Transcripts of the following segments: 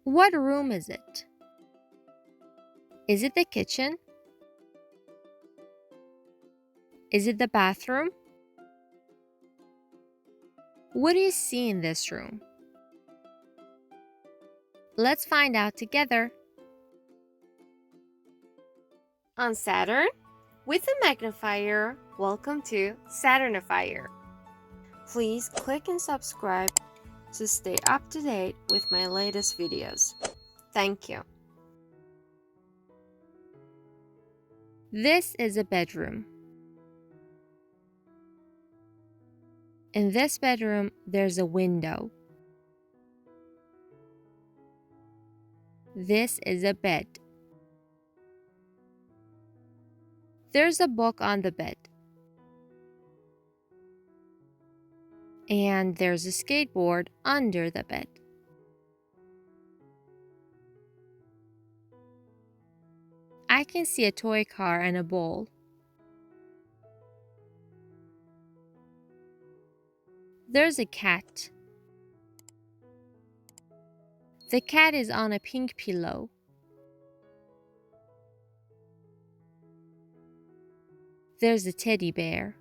What room is it? Is it the kitchen? Is it the bathroom? What do you see in this room? Let's find out together. On Saturn, with a magnifier, welcome to Saturnifier. Please click and subscribe to stay up to date with my latest videos. Thank you. This is a bedroom. In this bedroom, there's a window. This is a bed. There's a book on the bed. And there's a skateboard under the bed. I can see a toy car and a bowl. There's a cat. The cat is on a pink pillow. There's a teddy bear.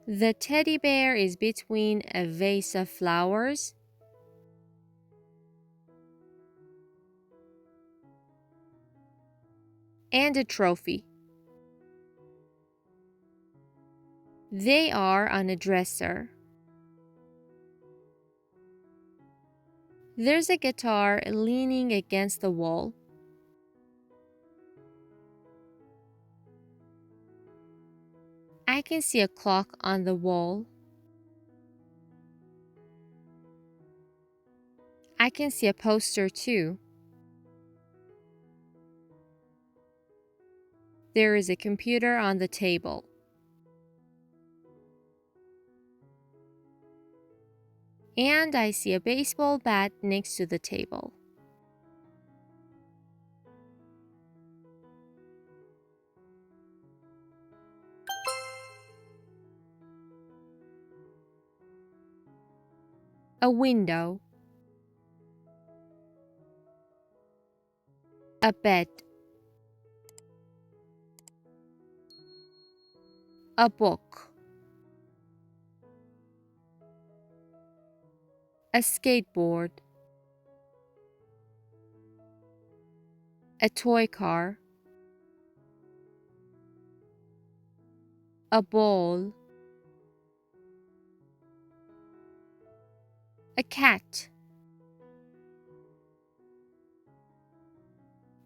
The teddy bear is between a vase of flowers and a trophy. They are on a dresser. There's a guitar leaning against the wall. I can see a clock on the wall. I can see a poster too. There is a computer on the table. And I see a baseball bat next to the table. A window. A bed. A book. A skateboard. A toy car. A ball. A cat.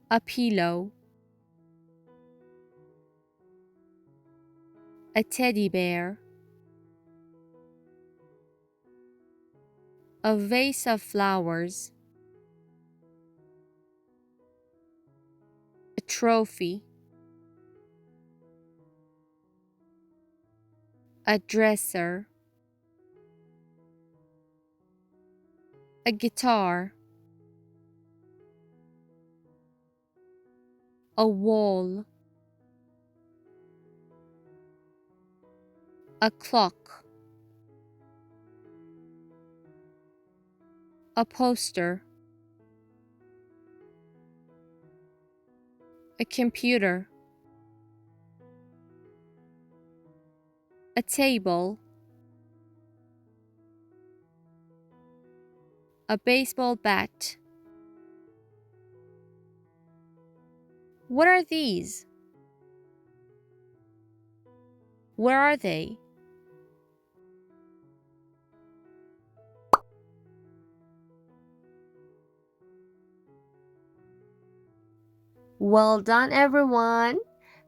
A pillow. A teddy bear. A vase of flowers. A trophy. A dresser. A guitar. A wall. A clock. A poster. A computer. A table. A baseball bat. What are these? Where are they? Well done, everyone!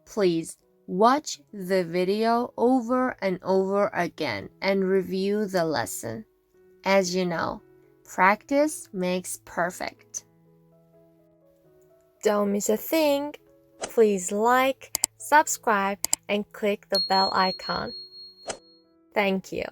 Please watch the video over and over again and review the lesson. As you know, practice makes perfect. Don't miss a thing. Please like, subscribe, and click the bell icon. Thank you.